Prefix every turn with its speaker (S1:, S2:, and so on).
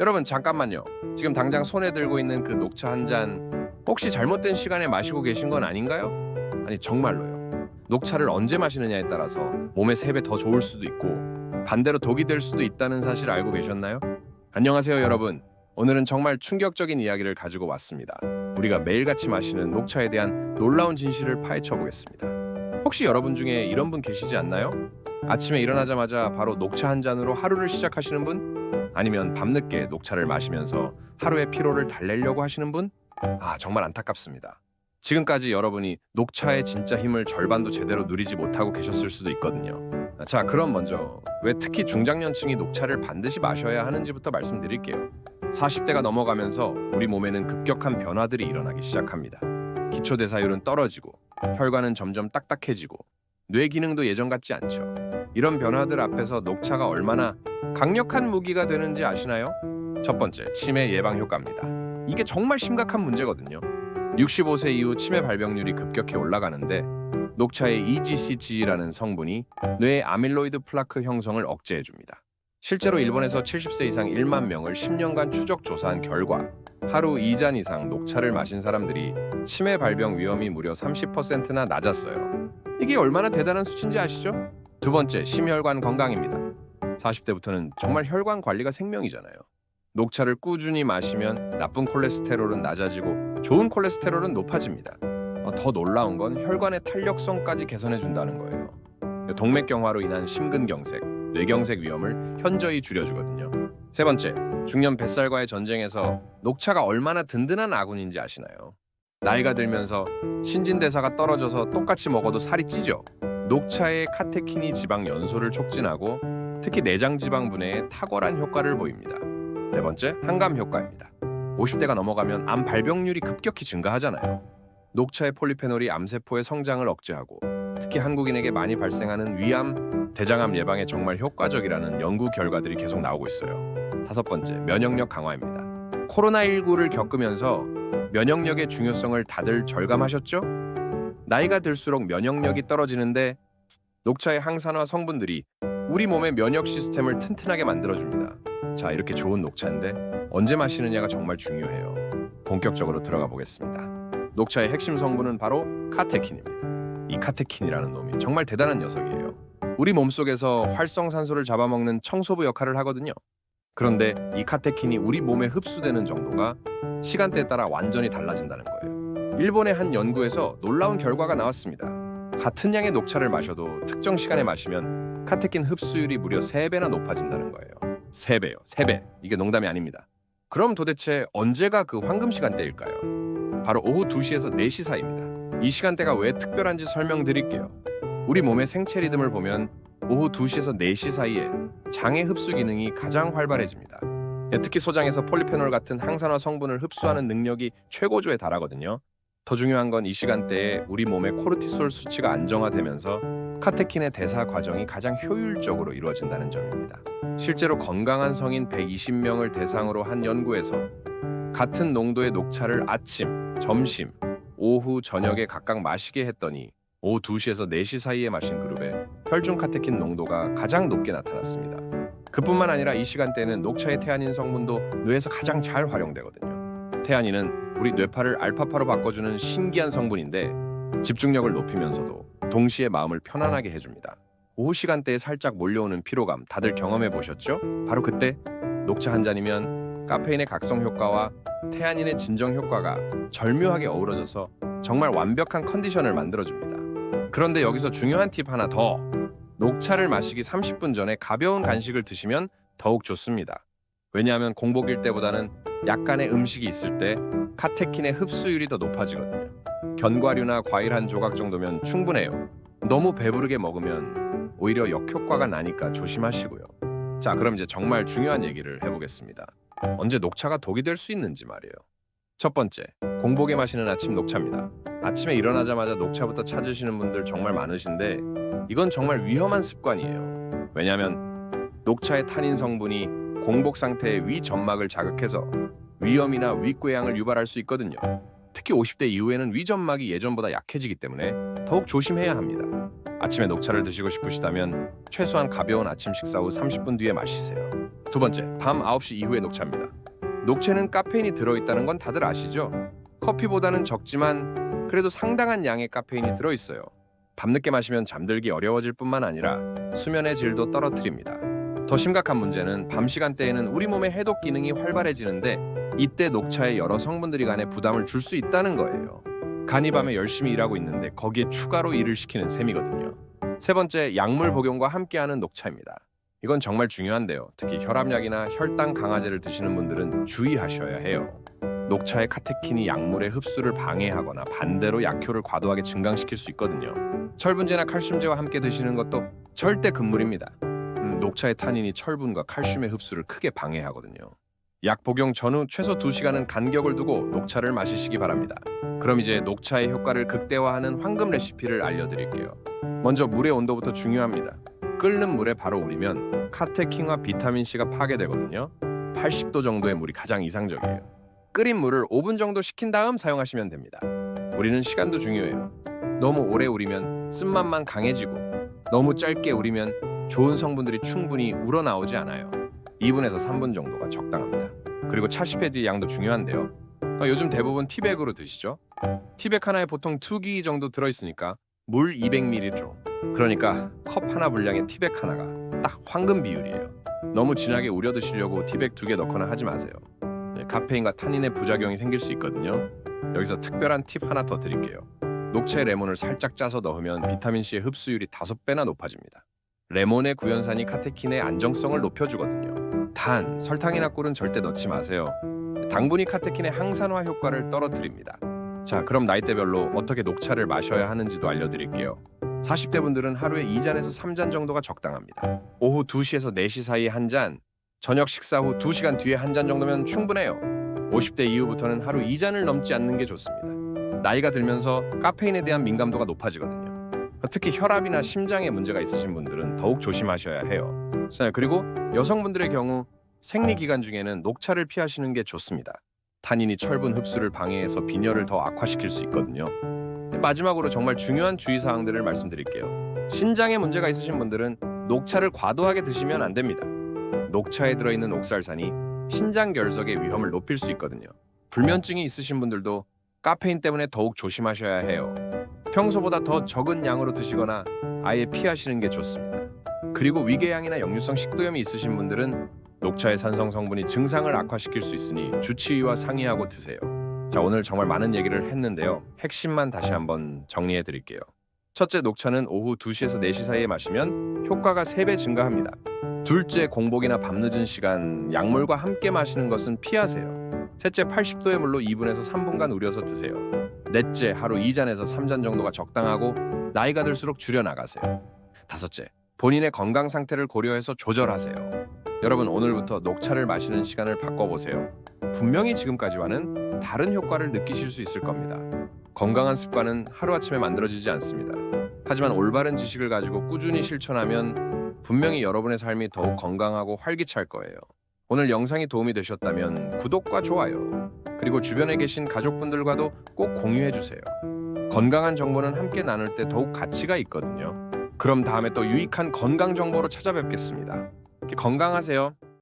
S1: 여러분 잠깐만요. 지금 당장 손에 들고 있는 그 녹차 한 잔 혹시 잘못된 시간에 마시고 계신 건 아닌가요? 아니 정말로요. 녹차를 언제 마시느냐에 따라서 몸에 3배 더 좋을 수도 있고 반대로 독이 될 수도 있다는 사실 알고 계셨나요? 안녕하세요 여러분. 오늘은 정말 충격적인 이야기를 가지고 왔습니다. 우리가 매일같이 마시는 녹차에 대한 놀라운 진실을 파헤쳐 보겠습니다. 혹시 여러분 중에 이런 분 계시지 않나요? 아침에 일어나자마자 바로 녹차 한 잔으로 하루를 시작하시는 분? 아니면 밤늦게 녹차를 마시면서 하루의 피로를 달래려고 하시는 분? 정말 안타깝습니다. 지금까지 여러분이 녹차의 진짜 힘을 절반도 제대로 누리지 못하고 계셨을 수도 있거든요. 자, 그럼 먼저 왜 특히 중장년층이 녹차를 반드시 마셔야 하는지부터 말씀드릴게요. 40대가 넘어가면서 우리 몸에는 급격한 변화들이 일어나기 시작합니다. 기초대사율은 떨어지고 혈관은 점점 딱딱해지고 뇌 기능도 예전 같지 않죠. 이런 변화들 앞에서 녹차가 얼마나 강력한 무기가 되는지 아시나요? 첫 번째, 치매 예방 효과입니다. 이게 정말 심각한 문제거든요. 65세 이후 치매 발병률이 급격히 올라가는데 녹차의 EGCG라는 성분이 뇌의 아밀로이드 플라크 형성을 억제해줍니다. 실제로 일본에서 70세 이상 1만 명을 10년간 추적 조사한 결과 하루 2잔 이상 녹차를 마신 사람들이 치매 발병 위험이 무려 30%나 낮았어요. 이게 얼마나 대단한 수치인지 아시죠? 두 번째, 심혈관 건강입니다. 40대부터는 정말 혈관 관리가 생명이잖아요. 녹차를 꾸준히 마시면 나쁜 콜레스테롤은 낮아지고 좋은 콜레스테롤은 높아집니다. 더 놀라운 건 혈관의 탄력성까지 개선해 준다는 거예요. 동맥경화로 인한 심근경색, 뇌경색 위험을 현저히 줄여주거든요. 세 번째, 중년 뱃살과의 전쟁에서 녹차가 얼마나 든든한 아군인지 아시나요? 나이가 들면서 신진대사가 떨어져서 똑같이 먹어도 살이 찌죠. 녹차의 카테킨이 지방 연소를 촉진하고 특히 내장 지방 분해에 탁월한 효과를 보입니다. 네 번째, 항암 효과입니다. 50대가 넘어가면 암 발병률이 급격히 증가하잖아요. 녹차의 폴리페놀이 암세포의 성장을 억제하고 특히 한국인에게 많이 발생하는 위암, 대장암 예방에 정말 효과적이라는 연구 결과들이 계속 나오고 있어요. 다섯 번째, 면역력 강화입니다. 코로나19를 겪으면서 면역력의 중요성을 다들 절감하셨죠? 나이가 들수록 면역력이 떨어지는데 녹차의 항산화 성분들이 우리 몸의 면역 시스템을 튼튼하게 만들어줍니다. 자, 이렇게 좋은 녹차인데 언제 마시느냐가 정말 중요해요. 본격적으로 들어가 보겠습니다. 녹차의 핵심 성분은 바로 카테킨입니다. 이 카테킨이라는 놈이 정말 대단한 녀석이에요. 우리 몸속에서 활성산소를 잡아먹는 청소부 역할을 하거든요. 그런데 이 카테킨이 우리 몸에 흡수되는 정도가 시간대에 따라 완전히 달라진다는 거예요. 일본의 한 연구에서 놀라운 결과가 나왔습니다. 같은 양의 녹차를 마셔도 특정 시간에 마시면 카테킨 흡수율이 무려 3배나 높아진다는 거예요. 3배요, 3배. 이게 농담이 아닙니다. 그럼 도대체 언제가 그 황금 시간대일까요? 바로 오후 2시에서 4시 사이입니다. 이 시간대가 왜 특별한지 설명드릴게요. 우리 몸의 생체 리듬을 보면 오후 2시에서 4시 사이에 장의 흡수 기능이 가장 활발해집니다. 특히 소장에서 폴리페놀 같은 항산화 성분을 흡수하는 능력이 최고조에 달하거든요. 더 중요한 건 이 시간대에 우리 몸의 코르티솔 수치가 안정화되면서 카테킨의 대사 과정이 가장 효율적으로 이루어진다는 점입니다. 실제로 건강한 성인 120명을 대상으로 한 연구에서 같은 농도의 녹차를 아침, 점심, 오후, 저녁에 각각 마시게 했더니 오후 2시에서 4시 사이에 마신 그룹의 혈중 카테킨 농도가 가장 높게 나타났습니다. 그뿐만 아니라 이 시간대에는 녹차의 테아닌 성분도 뇌에서 가장 잘 활용되거든요. 테아닌은 우리 뇌파를 알파파로 바꿔주는 신기한 성분인데 집중력을 높이면서도 동시에 마음을 편안하게 해줍니다. 오후 시간대에 살짝 몰려오는 피로감 다들 경험해 보셨죠? 바로 그때 녹차 한 잔이면 카페인의 각성 효과와 테아닌의 진정 효과가 절묘하게 어우러져서 정말 완벽한 컨디션을 만들어줍니다. 그런데 여기서 중요한 팁 하나 더. 녹차를 마시기 30분 전에 가벼운 간식을 드시면 더욱 좋습니다. 왜냐하면 공복일 때보다는 약간의 음식이 있을 때 카테킨의 흡수율이 더 높아지거든요. 견과류나 과일 한 조각 정도면 충분해요. 너무 배부르게 먹으면 오히려 역효과가 나니까 조심하시고요. 자, 그럼 이제 정말 중요한 얘기를 해보겠습니다. 언제 녹차가 독이 될 수 있는지 말이에요. 첫 번째, 공복에 마시는 아침 녹차입니다. 아침에 일어나자마자 녹차부터 찾으시는 분들 정말 많으신데 이건 정말 위험한 습관이에요. 왜냐하면 녹차의 타닌 성분이 공복 상태의 위 점막을 자극해서 위염이나 윗궤양을 유발할 수 있거든요. 특히 50대 이후에는 위점막이 예전보다 약해지기 때문에 더욱 조심해야 합니다. 아침에 녹차를 드시고 싶으시다면 최소한 가벼운 아침 식사 후 30분 뒤에 마시세요. 두 번째, 밤 9시 이후의 녹차입니다. 녹차는 카페인이 들어있다는 건 다들 아시죠? 커피보다는 적지만 그래도 상당한 양의 카페인이 들어있어요. 밤늦게 마시면 잠들기 어려워질 뿐만 아니라 수면의 질도 떨어뜨립니다. 더 심각한 문제는 밤 시간대에는 우리 몸의 해독 기능이 활발해지는데 이때 녹차의 여러 성분들이 간에 부담을 줄 수 있다는 거예요. 간이 밤에 열심히 일하고 있는데 거기에 추가로 일을 시키는 셈이거든요. 세 번째, 약물 복용과 함께하는 녹차입니다. 이건 정말 중요한데요. 특히 혈압약이나 혈당 강화제를 드시는 분들은 주의하셔야 해요. 녹차의 카테킨이 약물의 흡수를 방해하거나 반대로 약효를 과도하게 증강시킬 수 있거든요. 철분제나 칼슘제와 함께 드시는 것도 절대 금물입니다. 녹차의 타닌이 철분과 칼슘의 흡수를 크게 방해하거든요. 약 복용 전후 최소 2시간은 간격을 두고 녹차를 마시기 바랍니다. 그럼 이제 녹차의 효과를 극대화하는 황금 레시피를 알려드릴게요. 먼저 물의 온도부터 중요합니다. 끓는 물에 바로 우리면 카테킨과 비타민C가 파괴되거든요. 80도 정도의 물이 가장 이상적이에요. 끓인 물을 5분 정도 식힌 다음 사용하시면 됩니다. 우리는 시간도 중요해요. 너무 오래 우리면 쓴맛만 강해지고 너무 짧게 우리면 좋은 성분들이 충분히 우러나오지 않아요. 2분에서 3분 정도가 적당합니다. 그리고 차시패드의 양도 중요한데요. 요즘 대부분 티백으로 드시죠? 티백 하나에 보통 2기 정도 들어있으니까 물 200ml로, 그러니까 컵 하나 분량의 티백 하나가 딱 황금 비율이에요. 너무 진하게 우려 드시려고 티백 2개 넣거나 하지 마세요. 카페인과 타닌의 부작용이 생길 수 있거든요. 여기서 특별한 팁 하나 더 드릴게요. 녹차에 레몬을 살짝 짜서 넣으면 비타민C의 흡수율이 5배나 높아집니다. 레몬의 구연산이 카테킨의 안정성을 높여주거든요. 단, 설탕이나 꿀은 절대 넣지 마세요. 당분이 카테킨의 항산화 효과를 떨어뜨립니다. 자, 그럼 나이대별로 어떻게 녹차를 마셔야 하는지도 알려드릴게요. 40대 분들은 하루에 2잔에서 3잔 정도가 적당합니다. 오후 2시에서 4시 사이에 한 잔, 저녁 식사 후 2시간 뒤에 한 잔 정도면 충분해요. 50대 이후부터는 하루 2잔을 넘지 않는 게 좋습니다. 나이가 들면서 카페인에 대한 민감도가 높아지거든요. 특히 혈압이나 심장에 문제가 있으신 분들은 더욱 조심하셔야 해요. 자, 그리고 여성분들의 경우 생리 기간 중에는 녹차를 피하시는 게 좋습니다. 타닌이 철분 흡수를 방해해서 빈혈을 더 악화시킬 수 있거든요. 마지막으로 정말 중요한 주의사항들을 말씀드릴게요. 신장에 문제가 있으신 분들은 녹차를 과도하게 드시면 안 됩니다. 녹차에 들어있는 옥살산이 신장 결석의 위험을 높일 수 있거든요. 불면증이 있으신 분들도 카페인 때문에 더욱 조심하셔야 해요. 평소보다 더 적은 양으로 드시거나 아예 피하시는 게 좋습니다. 그리고 위궤양이나 역류성 식도염이 있으신 분들은 녹차의 산성 성분이 증상을 악화시킬 수 있으니 주치의와 상의하고 드세요. 자, 오늘 정말 많은 얘기를 했는데요. 핵심만 다시 한번 정리해 드릴게요. 첫째, 녹차는 오후 2시에서 4시 사이에 마시면 효과가 3배 증가합니다. 둘째, 공복이나 밤늦은 시간 약물과 함께 마시는 것은 피하세요. 셋째, 80도의 물로 2분에서 3분간 우려서 드세요. 넷째, 하루 2잔에서 3잔 정도가 적당하고 나이가 들수록 줄여나가세요. 다섯째, 본인의 건강 상태를 고려해서 조절하세요. 여러분, 오늘부터 녹차를 마시는 시간을 바꿔보세요. 분명히 지금까지와는 다른 효과를 느끼실 수 있을 겁니다. 건강한 습관은 하루아침에 만들어지지 않습니다. 하지만 올바른 지식을 가지고 꾸준히 실천하면 분명히 여러분의 삶이 더욱 건강하고 활기찰 거예요. 오늘 영상이 도움이 되셨다면 구독과 좋아요, 그리고 주변에 계신 가족분들과도 꼭 공유해주세요. 건강한 정보는 함께 나눌 때 더욱 가치가 있거든요. 그럼 다음에 또 유익한 건강 정보로 찾아뵙겠습니다. 건강하세요.